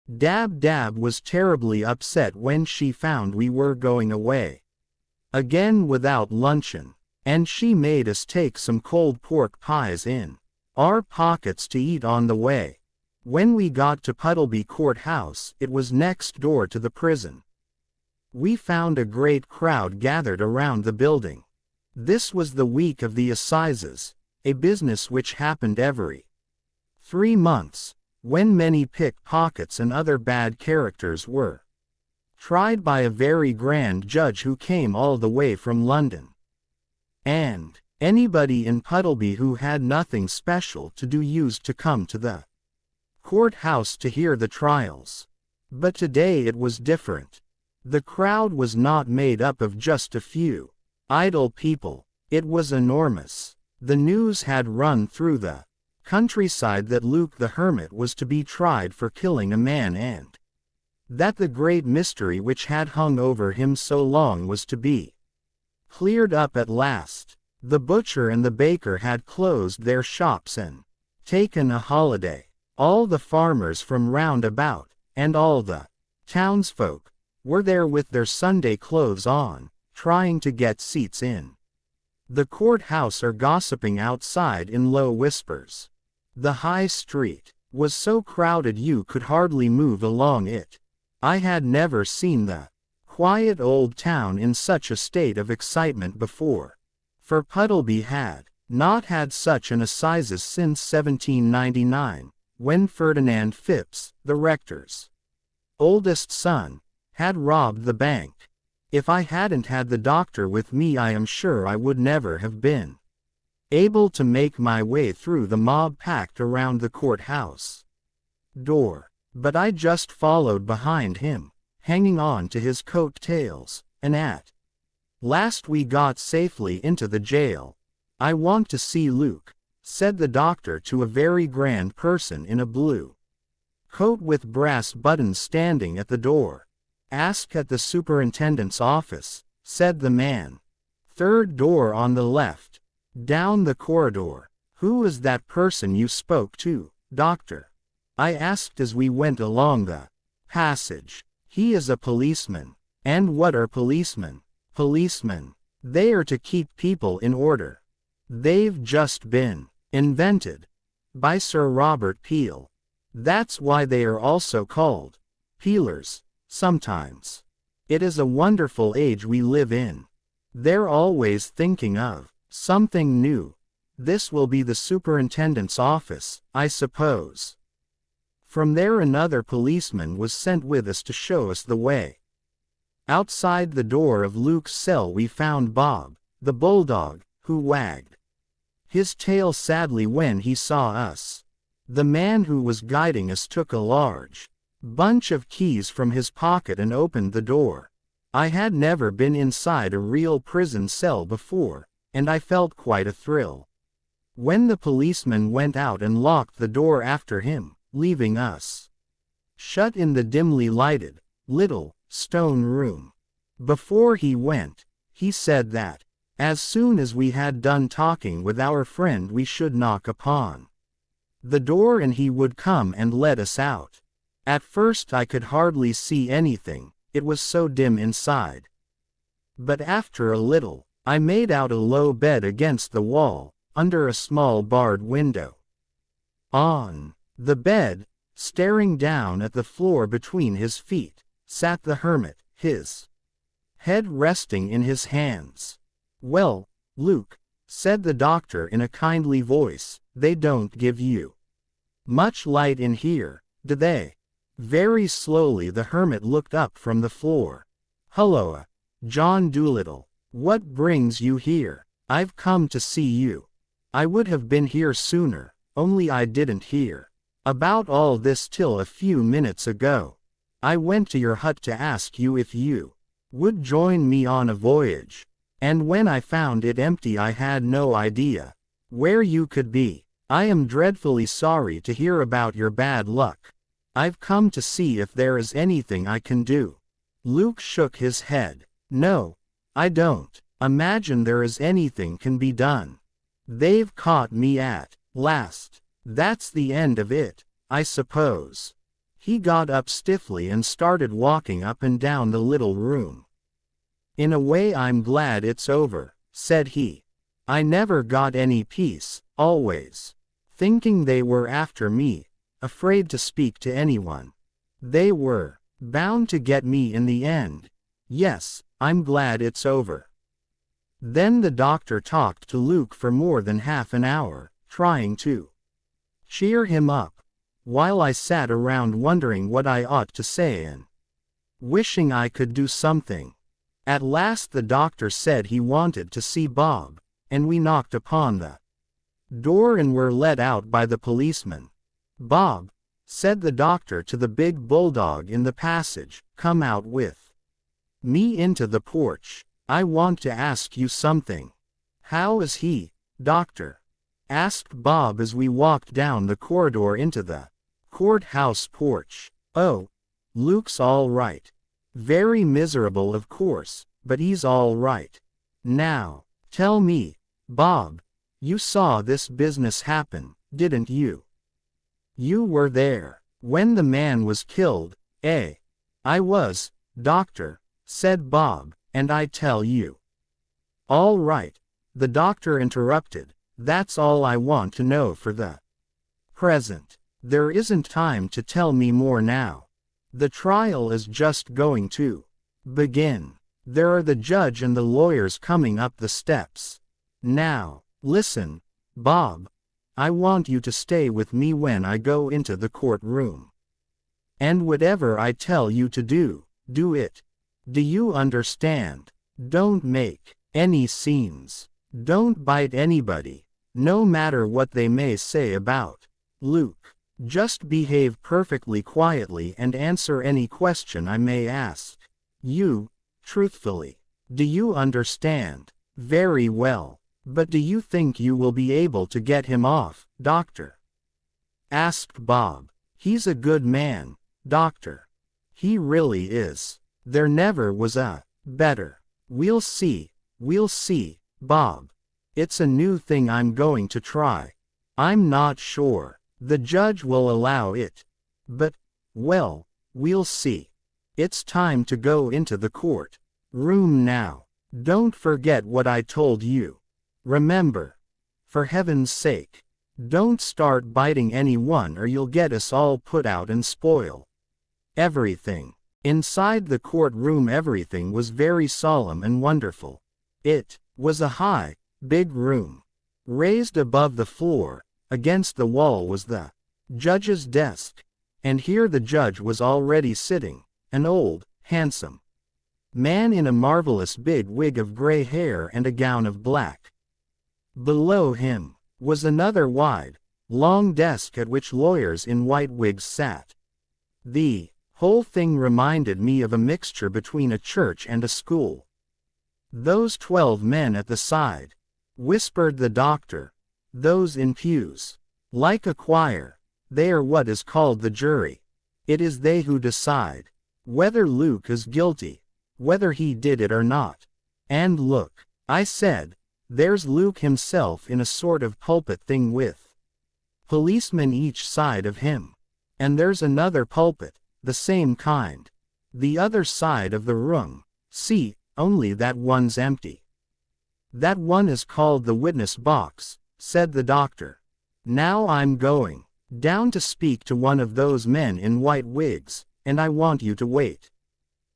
Dab Dab was terribly upset when she found we were going away. Again without luncheon, and she made us take some cold pork pies in our pockets to eat on the way. When we got to Puddleby Courthouse, it was next door to the prison. We found a great crowd gathered around the building. This was the week of the assizes, a business which happened every 3 months, when many pickpockets and other bad characters were tried by a very grand judge who came all the way from London. And anybody in Puddleby who had nothing special to do used to come to the courthouse to hear the trials. But today it was different. The crowd was not made up of just a few idle people. It was enormous. The news had run through the countryside that Luke the Hermit was to be tried for killing a man, and that the great mystery which had hung over him so long was to be cleared up at last. The butcher and the baker had closed their shops and taken a holiday. All the farmers from round about, and all the townsfolk, were there with their Sunday clothes on, trying to get seats in the courthouse or gossiping outside in low whispers. The high street was so crowded you could hardly move along it. I had never seen the quiet old town in such a state of excitement before, for Puddleby had not had such an assizes since 1799, when Ferdinand Phipps, the rector's oldest son, had robbed the bank. If I hadn't had the doctor with me, I am sure I would never have been able to make my way through the mob packed around the courthouse door. But I just followed behind him, hanging on to his coat tails, and at last we got safely into the jail. "I want to see Luke," said the doctor to a very grand person in a blue coat with brass buttons standing at the door. "Ask at the superintendent's office," said the man. "Third door on the left, down the corridor." "Who is that person you spoke to, doctor?" I asked as we went along the passage. "He is a policeman." "And what are policemen?" "Policemen? They are to keep people in order. They've just been invented by Sir Robert Peel. That's why they are also called peelers, sometimes. It is a wonderful age we live in. They're always thinking of something new. This will be the superintendent's office, I suppose." From there another policeman was sent with us to show us the way. Outside the door of Luke's cell we found Bob, the bulldog, who wagged his tail sadly when he saw us. The man who was guiding us took a large bunch of keys from his pocket and opened the door. I had never been inside a real prison cell before, and I felt quite a thrill when the policeman went out and locked the door after him, leaving us shut in the dimly lighted, little, stone room. Before he went, he said that, as soon as we had done talking with our friend, we should knock upon the door and he would come and let us out. At first I could hardly see anything, it was so dim inside. But after a little, I made out a low bed against the wall, under a small barred window. On the bed, staring down at the floor between his feet, sat the hermit, his head resting in his hands. "Well, Luke," said the doctor in a kindly voice, "they don't give you much light in here, do they?" Very slowly the hermit looked up from the floor. "Hulloa, John Dolittle, what brings you here?" "I've come to see you. I would have been here sooner, only I didn't hear about all this till a few minutes ago. I went to your hut to ask you if you would join me on a voyage, and when I found it empty I had no idea where you could be. I am dreadfully sorry to hear about your bad luck. I've come to see if there is anything I can do." Luke shook his head. "No, I don't imagine there is anything can be done. They've caught me at last. That's the end of it, I suppose." He got up stiffly and started walking up and down the little room. "In a way I'm glad it's over," said he. "I never got any peace, always thinking they were after me, afraid to speak to anyone. They were bound to get me in the end. Yes, I'm glad it's over." Then the doctor talked to Luke for more than half an hour, trying to cheer him up, while I sat around wondering what I ought to say and wishing I could do something. At last the doctor said he wanted to see Bob, and we knocked upon the door and were let out by the policeman. "Bob," said the doctor to the big bulldog in the passage, "come out with me into the porch. I want to ask you something." "How is he, doctor?" asked Bob as we walked down the corridor into the courthouse porch. "Oh, Luke's all right. Very miserable of course, but he's all right. Now, tell me, Bob, you saw this business happen, didn't you? You were there when the man was killed, eh?" "I was, doctor," said Bob, "and I tell you." "All right," the doctor interrupted, "that's all I want to know for the present. There isn't time to tell me more now. The trial is just going to begin. There are the judge and the lawyers coming up the steps. Now, listen, Bob. I want you to stay with me when I go into the courtroom. And whatever I tell you to do, do it. Do you understand? Don't make any scenes. Don't bite anybody, no matter what they may say about Luke. Just behave perfectly quietly and answer any question I may ask you, truthfully. Do you understand?" "Very well. But do you think you will be able to get him off, doctor?" asked Bob. "He's a good man, doctor. He really is. There never was a better." We'll see, Bob. It's a new thing I'm going to try. I'm not sure the judge will allow it. But, well, we'll see. It's time to go into the court room now. Don't forget what I told you. Remember. For heaven's sake, don't start biting anyone or you'll get us all put out and spoil everything. Inside the courtroom everything was very solemn and wonderful. It was a high, big room. Raised above the floor, against the wall was the judge's desk, and here the judge was already sitting, an old, handsome man in a marvelous big wig of gray hair and a gown of black. Below him was another wide, long desk at which lawyers in white wigs sat. The whole thing reminded me of a mixture between a church and a school. "Those 12 men at the side," whispered the doctor, "those in pews. Like a choir. They are what is called the jury. It is they who decide whether Luke is guilty, whether he did it or not. And look," I said, "there's Luke himself in a sort of pulpit thing with policemen each side of him. And there's another pulpit, the same kind. The other side of the room. See, only that one's empty. That one is called the witness box," said the doctor. "Now I'm going down to speak to one of those men in white wigs, and I want you to wait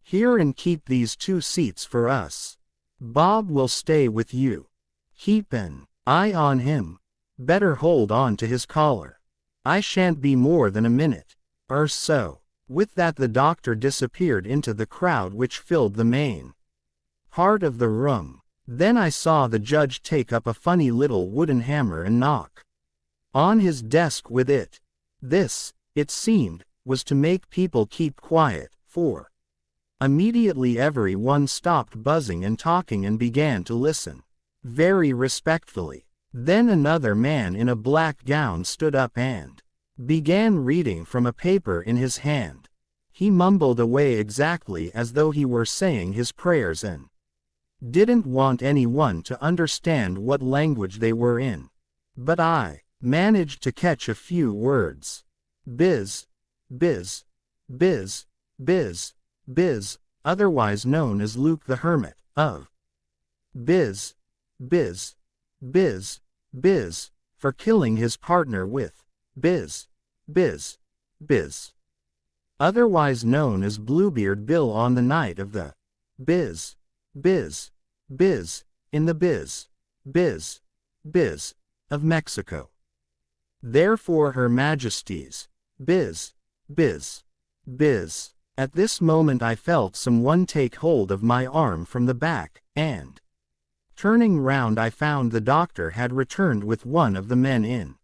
here and keep these 2 seats for us. Bob will stay with you. Keep an eye on him. Better hold on to his collar. I shan't be more than a minute or so." With that the doctor disappeared into the crowd which filled the main part of the room. Then I saw the judge take up a funny little wooden hammer and knock on his desk with it. This, it seemed, was to make people keep quiet, for immediately everyone stopped buzzing and talking and began to listen very respectfully. Then another man in a black gown stood up and began reading from a paper in his hand. He mumbled away exactly as though he were saying his prayers and didn't want anyone to understand what language they were in. But I managed to catch a few words. Biz, Biz, Biz, Biz, otherwise known as Luke the Hermit, of Biz, Biz, Biz, Biz, for killing his partner with Biz, Biz, Biz. Otherwise known as Bluebeard Bill on the night of the Biz, Biz, Biz, in the Biz, Biz, Biz, of Mexico. Therefore Her Majesty's Biz, Biz, Biz. At this moment I felt someone take hold of my arm from the back, and turning round I found the doctor had returned with one of the men in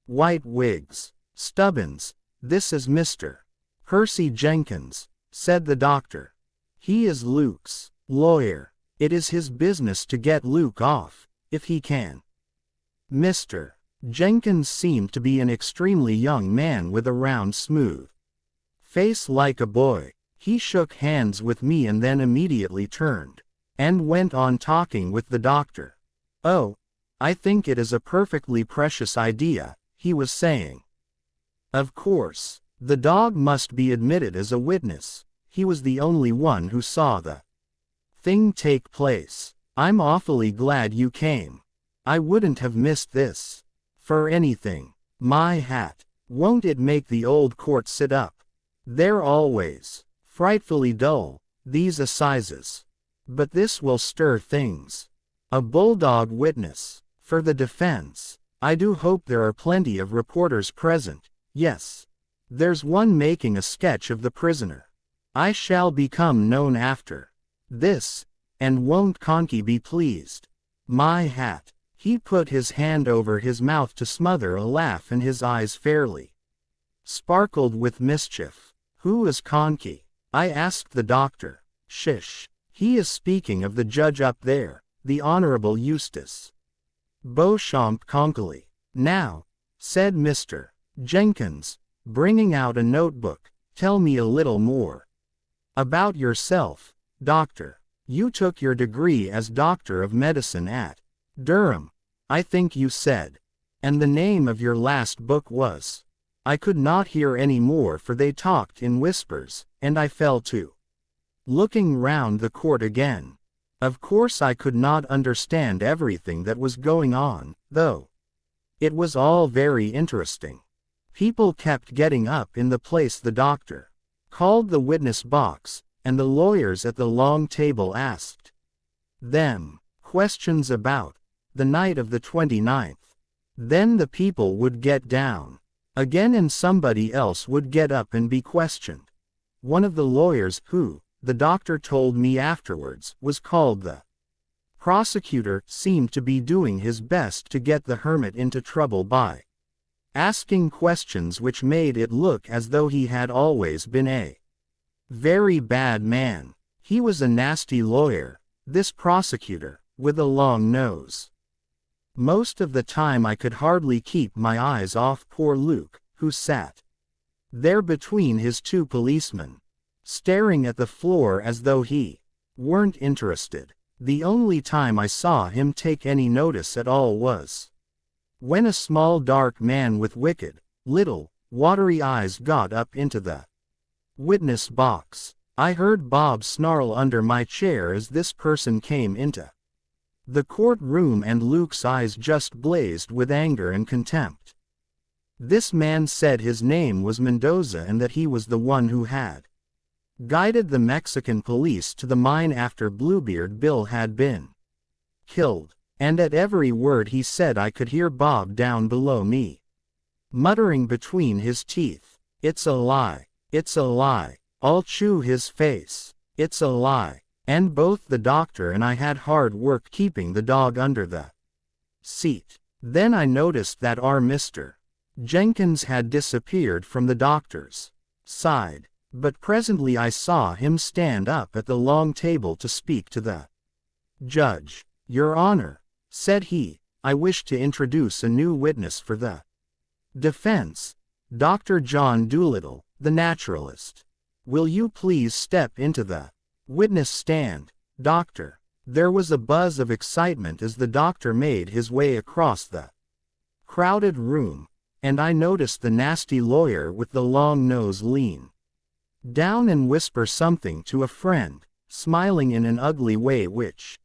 white wigs. Stubbins, this is Mr. Percy Jenkins, said the doctor. He is Luke's lawyer. It is his business to get Luke off, if he can. Mr. Jenkins seemed to be an extremely young man with a round, smooth face like a boy. He shook hands with me and then immediately turned and went on talking with the doctor. Oh, I think it is a perfectly precious idea, he was saying. Of course, the dog must be admitted as a witness. He was the only one who saw the thing take place. I'm awfully glad you came. I wouldn't have missed this for anything. My hat. Won't it make the old court sit up? They're always frightfully dull, these assizes. But this will stir things. A bulldog witness. For the defense. I do hope there are plenty of reporters present. Yes. There's one making a sketch of the prisoner. I shall become known after this, and won't Conky be pleased? My hat. He put his hand over his mouth to smother a laugh and his eyes fairly sparkled with mischief. Who is Conky? I asked the doctor. Shish. He is speaking of the judge up there, the Honorable Eustace Beauchamp Conkley. Now, said Mr. Jenkins, bringing out a notebook, tell me a little more about yourself, doctor. You took your degree as Doctor of Medicine at Durham, I think you said. And the name of your last book was? I could not hear any more for they talked in whispers, and I fell to looking round the court again. Of course I could not understand everything that was going on, though it was all very interesting. People kept getting up in the place the doctor called the witness box, and the lawyers at the long table asked them questions about the night of the 29th. Then the people would get down again and somebody else would get up and be questioned. One of the lawyers who, the doctor told me afterwards, was called the prosecutor, seemed to be doing his best to get the hermit into trouble by asking questions which made it look as though he had always been a very bad man. He was a nasty lawyer, this prosecutor, with a long nose. Most of the time I could hardly keep my eyes off poor Luke, who sat there between his two policemen, staring at the floor as though he weren't interested. The only time I saw him take any notice at all was when a small dark man with wicked, little, watery eyes got up into the witness box. I heard Bob snarl under my chair as this person came into the courtroom and Luke's eyes just blazed with anger and contempt. This man said his name was Mendoza and that he was the one who had guided the Mexican police to the mine after Bluebeard Bill had been killed. And at every word he said I could hear Bob down below me muttering between his teeth, "It's a lie, it's a lie, I'll chew his face, it's a lie." And both the doctor and I had hard work keeping the dog under the seat. Then I noticed that our Mr. Jenkins had disappeared from the doctor's side, but presently I saw him stand up at the long table to speak to the judge. "Your Honor," said he, "I wish to introduce a new witness for the defense, Dr. John Doolittle, the naturalist. Will you please step into the witness stand, doctor?" There was a buzz of excitement as the doctor made his way across the crowded room, and I noticed the nasty lawyer with the long nose lean down and whisper something to a friend, smiling in an ugly way which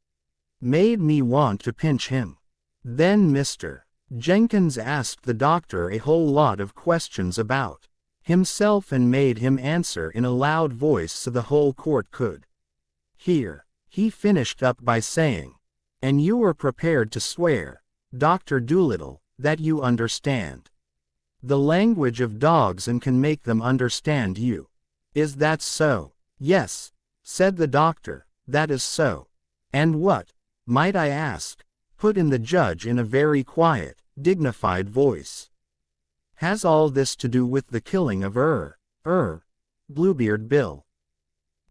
made me want to pinch him. Then Mr. Jenkins asked the doctor a whole lot of questions about himself and made him answer in a loud voice so the whole court could hear. He finished up by saying, "And you are prepared to swear, Dr. Dolittle, that you understand the language of dogs and can make them understand you. Is that so?" "Yes," said the doctor, "that is so." "And what, might I ask," put in the judge in a very quiet, dignified voice, "has all this to do with the killing of Bluebeard Bill?"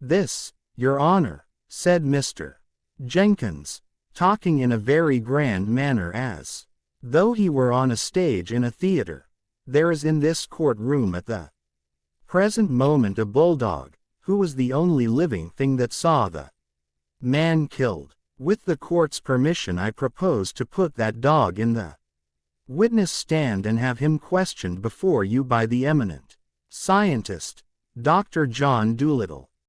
"This, Your Honor," said Mr. Jenkins, talking in a very grand manner as though he were on a stage in a theater, "there is in this courtroom at the present moment a bulldog, who was the only living thing that saw the man killed. With the court's permission I propose to put that dog in the witness stand and have him questioned before you by the eminent scientist, Dr. John Dolittle."